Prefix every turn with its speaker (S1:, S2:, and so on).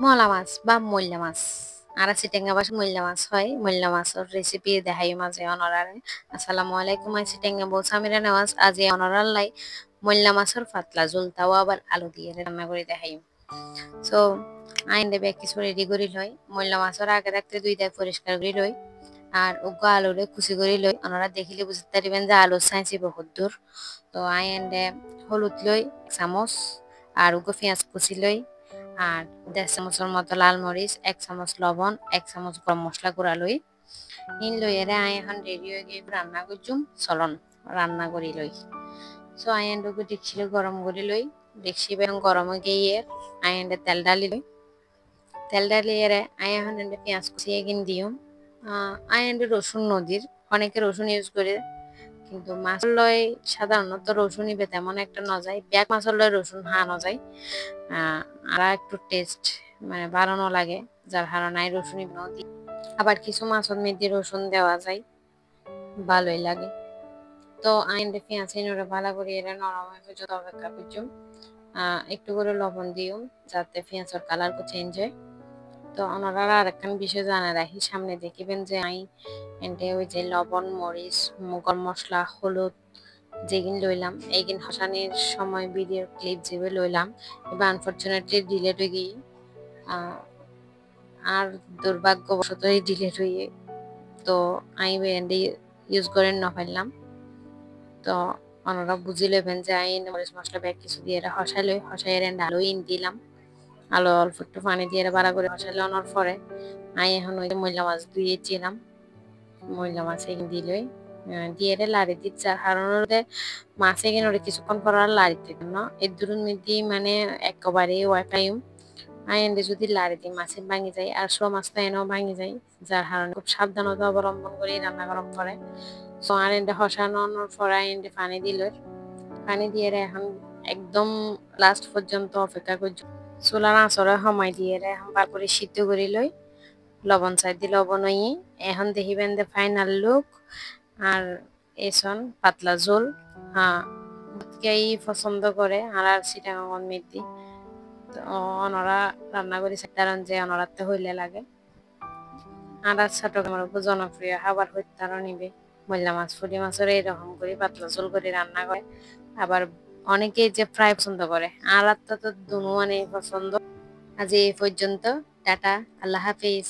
S1: মলা মাছ বা মইল্লা মাছ আর চিটেঙ্গা বাস মইল্লা মাছ হয় মইল্লা মাছের রেসিপি দেখাই মাঝে অনরারে। আসসালামু আলাইকুম, আই চিটেঙ্গা বউ সামিরা নেওয়াজ। আজ অনরার লাই মইল্লা মাছের পাতলা ঝোল, তাও আবার আলু দিয়ে রান্না করে দেখাই। সো আইন দেবে কিছু রেডি করি লই। মইল্লা মাছের আগে থাকতে দুইটাই পরিষ্কার করে লই, আর উগ্র আলুরে কুচি করে লই। ওনারা দেখিলে বুঝতে পারবেন যে আলু সাইছি বহুত দূর। তো আই এন্ডে হলুদ লই 1 চামচ, আর উগ্র পেঁয়াজ কুচি লই, আর 1.5 চামচের মতো লাল মরিচ, 1 চামচ লবণ, 1 চামচ গরম মশলা গুঁড়া লই। ইন লই এরে আই এখন রেডি হয়ে গিয়ে রান্না করছুম। চলন রান্না করি লই। সো আই এন্ডকে দেখছিল গরম করে লই। দেখছি বেন গরম হয়ে গিয়ে আই এন্ডে তেল ডালি লই। তেল ডালি এরে আই এখন এন্ডে পেঁয়াজ কুচিয়ে কিন দিও। আই এন্ডে রসুন নদীর, অনেকে রসুন ইউজ করে, কিন্তু মাছ লয় সাধারণত রসুন ইবে তেমন একটা ন যায়। ব্যাগ মাছ লয় রসুন ন যায়, আর একটু টেস্ট মানে বাড়ানো লাগে, যার কারণে রসুন ইবেও দিই। আবার কিছু মাছের মধ্যে রসুন দেওয়া যায়, ভালোই লাগে। তো আইনটা পেঁয়াজ ওরা ভালো করে এরা নরম হয়ে পর্যন্ত অপেক্ষা করছো। একটু করে লবণ দিও যাতে পেঁয়াজের কালার চেঞ্জ হয়। তো ওনারা আর একখান বিষয় জানা রাখি, সামনে দেখিবেন যে আই এন্ডে ওই যে লবণ মরিচ গরম মশলা হলুদ যেগিন লইলাম এইগিন হসানির সময় ভিডিও ক্লিপ যেবে লইলাম, এবার আনফরচুনেটলি ডিলেট হয়ে গিয়ে আর দুর্ভাগ্যবশত ডিলেট হয়ে, তো আমি এন্ডে ইউজ করে না পারলাম। তো ওনারা বুঝি লইবেন যে আই মরিচ মশলা ব্যাগ কিছু দিয়ে হসাই লই, হসাই এর আলু ইন দিলাম। আলু অল্প একটু পানি দিয়ে বাড়া করে হসাইলে আনার পরে আই এখন ওই মইলা মাছ ধুয়েছিলাম, মইলা মাছ এগিন দিলই দিয়ে লাড়ি দিচ্ছে। কারণ মাছ এগিন ওরে কিছুক্ষণ পর আর লাড়ি দিতে না, এর দূরের মধ্যে মানে একেবারে ওয়াইফাইম আইন্ডে যদি লাড়ি দিই মাছে ভাঙি যায়, আর সব মাছটা এনেও ভাঙি যায়, যার কারণে খুব সাবধানতা অবলম্বন করে রান্না গরম করে। সো আর এন্ডে হসানোর পর আইন্ডে পানি দিল, পানি দিয়ে এখন একদম লাস্ট পর্যন্ত অপেক্ষা করছি। চুলার আঁচড়ে সময় দিয়ে এখন বার করে সিদ্ধ করে লই। লবণ চাই দিয়ে লবণ হই। এখন দেখিবেন যে ফাইনাল লুক। আর এসন পাতলা ঝোল, হ্যাঁ কেই পছন্দ করে আর আর সিটাঙন মেথি। তো ওনারা রান্না করি কারণ যে ওনারাতে হইলে লাগে। আর চট্টগ্রামের উপর জনপ্রিয় খাবার হইতারও নিবে মইলা মাছ ফুটি মাছের এরকম করে পাতলা ঝোল করে রান্না করে। আবার অনেকেই যে ফ্রাই পছন্দ করে, আর তো দুনো মানে পছন্দ। আজ এই পর্যন্ত, টাটা, আল্লাহ হাফিজ।